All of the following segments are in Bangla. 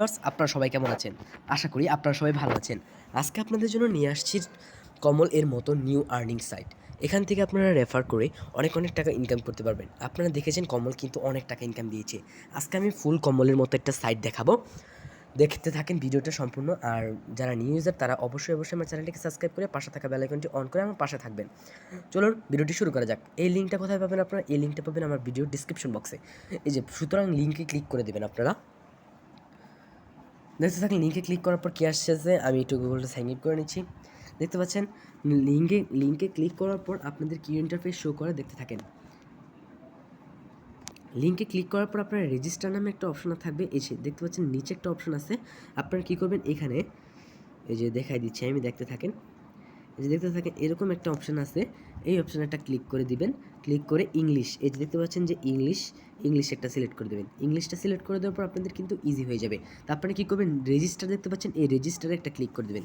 আপনারা সবাই কেমন আছেন? আশা করি আপনারা সবাই ভালো আছেন। আজকে আপনাদের জন্য নিয়ে আসছি কমল এর মতো নিউ আর্নিং সাইট। এখান থেকে আপনারা রেফার করে অনেক টাকা ইনকাম করতে পারবেন। আপনারা দেখেছেন কমল কিন্তু অনেক টাকা ইনকাম দিয়েছে। আজকে আমি ফুল কমলের মতো একটা সাইট দেখাবো। দেখতে থাকেন ভিডিওটা সম্পূর্ণ। আর যারা নিউ ইউজার তারা অবশ্যই আমার চ্যানেলটিকে সাবস্ক্রাইব করে পাশে থাকা বেল আইকনটি অন করে আমার পাশে থাকবেন। চলুন ভিডিওটি শুরু করা যাক। এই লিঙ্কটা কোথায় পাবেন আপনারা? এই লিঙ্কটা পাবেন আমার ভিডিওর ডিসক্রিপশন বক্সে। এই যে সুতরাং লিঙ্কে ক্লিক করে দেবেন আপনারা। দেখতে থাকলে লিঙ্কে ক্লিক করার পর কী আসছে যে আমি একটু গুগলটা সাইন ইন করে নিচ্ছি। দেখতে পাচ্ছেন লিঙ্কে ক্লিক করার পর আপনাদের কি ইন্টারফেস শো করে দেখতে থাকেন। লিঙ্কে ক্লিক করার পর আপনার রেজিস্টার নামে একটা অপশন থাকবে। এসে দেখতে পাচ্ছেন নিচে একটা অপশন আছে। আপনারা কী করবেন এখানে এই যে দেখাই দিচ্ছি আমি, দেখতে থাকেন। এই যে দেখতে থাকেন এরকম একটা অপশন আছে। এই অপশানে একটা ক্লিক করে দিবেন। ক্লিক করে ইংলিশ, এই যে দেখতে পাচ্ছেন যে ইংলিশ একটা সিলেক্ট করে দেবেন। ইংলিশটা সিলেক্ট করে দেওয়ার পর আপনাদের কিন্তু ইজি হয়ে যাবে। তারপরে কী করবেন, রেজিস্টার দেখতে পাচ্ছেন, এই রেজিস্টারে একটা ক্লিক করে দেবেন।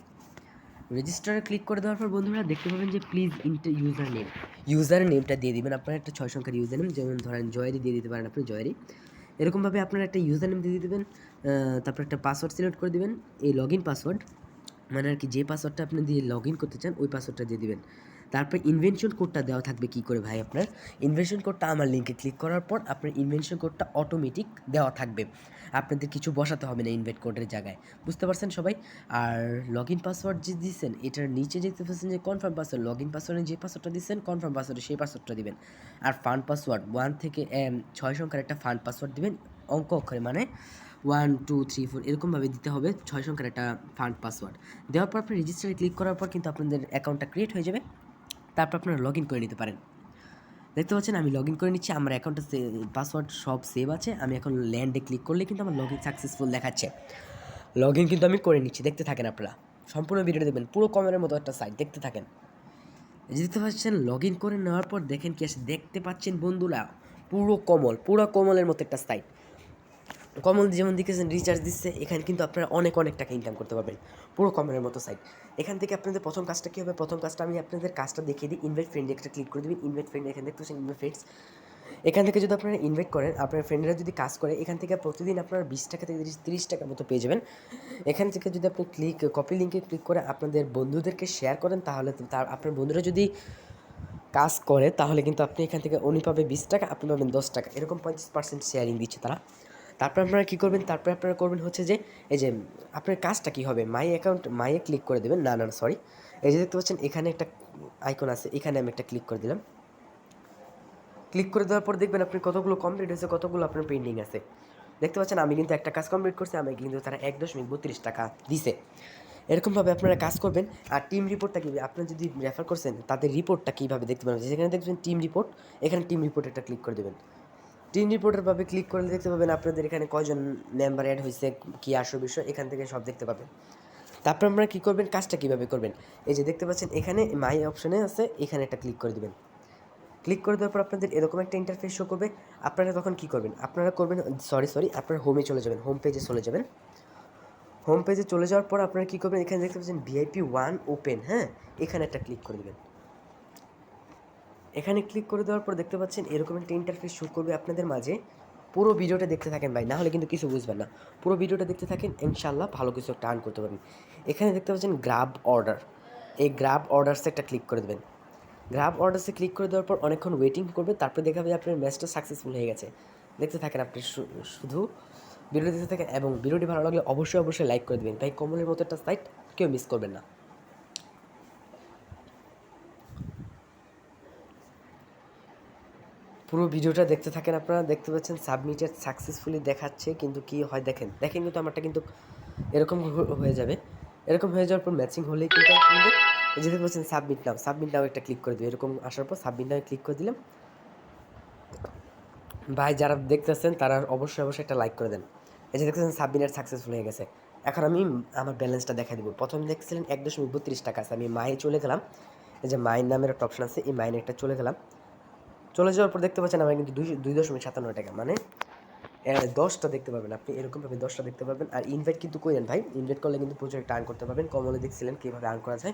রেজিস্টারে ক্লিক করে দেওয়ার পর বন্ধুরা দেখতে পাবেন যে প্লিজ ইন্টার ইউজার নেমটা দিয়ে দিবেন। আপনার একটা 6 সংখ্যার ইউজার নেম, যেমন ধরেন জয়েরি দিয়ে দিতে পারেন আপনি, জয়েরি। এরকমভাবে আপনার একটা ইউজার নেম দিয়ে দিবেন। তারপর একটা পাসওয়ার্ড সিলেক্ট করে দিবেন, এই লগ ইন পাসওয়ার্ড, মানে আর কি যে পাসওয়ার্ডটা আপনি দিয়ে লগ ইন করতে চান ওই পাসওয়ার্ডটা দিয়ে দিবেন। তারপর ইনভেনশন কোডটা দেওয়া থাকবে কী করে ভাই, আপনার ইনভেনশন কোডটা আমার লিঙ্কে ক্লিক করার পর আপনার ইনভেনশন কোডটা অটোমেটিক দেওয়া থাকবে। আপনাদের কিছু বসাতে হবে না ইনভেট কোডের জায়গায়, বুঝতে পারছেন সবাই? আর লগ ইন পাসওয়ার্ড যে দিচ্ছেন এটার নিচে দেখতে পাচ্ছেন যে কনফার্ম পাসওয়ার্ড, লগ ইন পাসওয়ার্ডে যে পাসওয়ার্ডটা দিচ্ছেন কনফার্ম পাসওয়ার্ডে সেই পাসওয়ার্ডটা দিবেন। আর ফান্ড পাসওয়ার্ড 1 থেকে 6 সংখ্যার একটা ফান্ড পাসওয়ার্ড দিবেন, অঙ্ক অক্ষরে, মানে 1 2 3 4 এরকমভাবে দিতে হবে 6 সংখ্যার একটা ফান্ড পাসওয়ার্ড। দেওয়ার পর আপনি রেজিস্টারে ক্লিক করার পর কিন্তু আপনাদের অ্যাকাউন্টটা ক্রিয়েট হয়ে যাবে। তারপর আপনারা লগ ইন করে নিতে পারেন। দেখতে পাচ্ছেন আমি লগ ইন করে নিচ্ছি, আমার অ্যাকাউন্টে পাসওয়ার্ড সব সেভ আছে। আমি এখন ল্যান্ডে ক্লিক করলে কিন্তু আমার লগ ইন সাকসেসফুল দেখাচ্ছে। লগ ইন কিন্তু আমি করে নিচ্ছি, দেখতে থাকেন আপনারা। সম্পূর্ণ ভিডিওটা দেখবেন, পুরো কমের মতো একটা সাইট, দেখতে থাকেন। দেখতে পাচ্ছেন লগ ইন করে নেওয়ার পর দেখেন কি আসে, দেখতে পাচ্ছেন বন্ধুরা পুরো কমলের মতো একটা সাইট। কমল যেমন দেখেছেন রিচার্জ দিচ্ছে, এখানে কিন্তু আপনারা অনেক টাকা ইনকাম করতে পারবেন। পুরো কমলের মতো সাইট। এখান থেকে আপনাদের প্রথম কাজটা কী হবে, প্রথম কাজটা আমি আপনাদের কাজটা দেখিয়ে দিই। ইনভাইট ফ্রেন্ড একটা ক্লিক করে দেবেন। ইনভাইট ফ্রেন্ড, এখানে দেখতে পাচ্ছেন ইনভাইট ফ্রেন্ডস। এখান থেকে যদি আপনারা ইনভাইট করেন, আপনার ফ্রেন্ডরা যদি কাজ করে, এখান থেকে প্রতিদিন আপনারা 20 টাকা থেকে 30 টাকার মতো পেয়ে যাবেন। এখান থেকে যদি আপনি কপি লিঙ্কে ক্লিক করে আপনাদের বন্ধুদেরকে শেয়ার করেন, তাহলে তার আপনার বন্ধুরা যদি কাজ করে তাহলে কিন্তু আপনি এখান থেকে উনি পাবে 20 টাকা, আপনি পাবেন 10 টাকা, এরকম 35% শেয়ারিং দিচ্ছে তারা। তারপর আপনারা কী করবেন, তারপরে আপনারা করবেন হচ্ছে যে এই যে আপনার কাজটা কী হবে, মাইয়ে ক্লিক করে দেবেন। না সরি, এই যে দেখতে পাচ্ছেন এখানে একটা আইকন আছে, এখানে আমি একটা ক্লিক করে দিলাম। ক্লিক করে দেওয়ার পর দেখবেন আপনি কতগুলো কমপ্লিট হয়েছে, কতগুলো আপনার পেন্ডিং আছে। দেখতে পাচ্ছেন আমি কিন্তু একটা কাজ কমপ্লিট করছি, আমি কিন্তু তারা 1.32 টাকা দিছে। এরকমভাবে আপনারা কাজ করবেন। আর টিম রিপোর্টটা কী, আপনারা যদি রেফার করছেন তাদের রিপোর্টটা কীভাবে দেখতে পাবেন, যেখানে দেখবেন টিম রিপোর্ট, এখানে টিম রিপোর্ট একটা ক্লিক করে দেবেন। টিম রিপোর্টের ভাবে ক্লিক করলে দেখতে পাবেন আপনাদের এখানে কয়জন মেম্বার অ্যাড হয়েছে, কী আসল বিষয়, এখান থেকে সব দেখতে পাবেন। তারপর আপনারা কী করবেন, কাজটা কীভাবে করবেন, এই যে দেখতে পাচ্ছেন এখানে মাই অপশানে আছে, এখানে একটা ক্লিক করে দেবেন। ক্লিক করে দেওয়ার পর আপনাদের এরকম একটা ইন্টারফেস শো করবে। আপনারা তখন কী করবেন, আপনারা করবেন সরি আপনারা হোমে চলে যাবেন, হোম পেজে চলে যাবেন। হোম পেজে চলে যাওয়ার পর আপনারা কী করবেন, এখানে দেখতে পাচ্ছেন ভিআইপি 1 ওপেন, হ্যাঁ, এখানে একটা ক্লিক করে দেবেন। এখানে ক্লিক করে দেওয়ার পর দেখতে পাচ্ছেন এরকম একটা ইন্টারফেস শো করবে আপনাদের মাঝে। পুরো ভিডিওটা দেখতে থাকেন ভাই, না হলে কিন্তু কিছু বুঝবেন না। পুরো ভিডিওটা দেখতে থাকেন, ইনশাআল্লাহ ভালো কিছু একটা আর্ন করতে পারবেন। এখানে দেখতে পাচ্ছেন গ্রাব অর্ডার, এই গ্রাব অর্ডারসে একটা ক্লিক করে দেবেন। গ্রাব অর্ডারসে ক্লিক করে দেওয়ার পর অনেকক্ষণ ওয়েটিং করবে, তারপর দেখাবে যে আপনার ম্যাচটা সাকসেসফুল হয়ে গেছে। দেখতে থাকেন আপনি, শুধু ভিডিও দেখতে থাকেন, এবং ভিডিওটি ভালো লাগলে অবশ্যই লাইক করে দেবেন ভাই। কমলের মতো একটা সাইট কেউ মিস করবেন না। পুরো ভিডিওটা দেখতে থাকেন আপনারা। দেখতে পাচ্ছেন সাবমিটেড সাকসেসফুলি দেখাচ্ছে, কিন্তু কি হয় দেখেন কিন্তু আমারটা কিন্তু এরকম হয়ে যাবে। এরকম হয়ে যাওয়ার পর ম্যাচিং হলেই কিন্তু আপনাদের এই যে দেখতে পাচ্ছেন সাবমিট নাও একটা ক্লিক করে দিই। এরকম আসার পর সাবমিট নাও ক্লিক করে দিলাম। ভাই যারা দেখতেছেন তারা অবশ্যই একটা লাইক করে দেন। এই যে দেখতেছেন সাবমিট সাকসেসফুল হয়ে গেছে। এখন আমি আমার ব্যালেন্সটা দেখা দিব। প্রথমে দেখছিলেন 1.32 টাকা আছে, আমি মায়ে চলে গেলাম। এই যে মাইন নামের একটা অপশন আছে, এই মাইনে একটা চলে গেলাম। চলে যাওয়ার পর দেখতে পাচ্ছেন আমার কিন্তু 2.57 টাকা, মানে 10টা দেখতে পাবেন আপনি, এরকমভাবে 10টা দেখতে পাবেন। আর ইনভাইট কিন্তু করেন ভাই, ইনভাইট করলে কিন্তু প্রচুর একটা আর্ন করতে পারবেন। কমলে দেখছিলেন কীভাবে আর্ন করা যায়।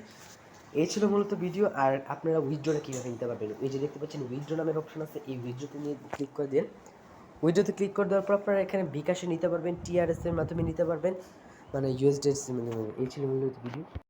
এই ছিল মূলত ভিডিও। আর আপনারা উইথড্রোটা কীভাবে নিতে পারবেন, এই যে দেখতে পাচ্ছেন উইথড্রো নামের অপশন আছে, এই উইথড্রোতে নিয়ে ক্লিক করে দিন। উইড্রোতে ক্লিক করে দেওয়ার পর আপনারা এখানে বিকাশে নিতে পারবেন, টিআরএস এর মাধ্যমে নিতে পারবেন, মানে ইউএসডি। এই ছিল মূলত ভিডিও।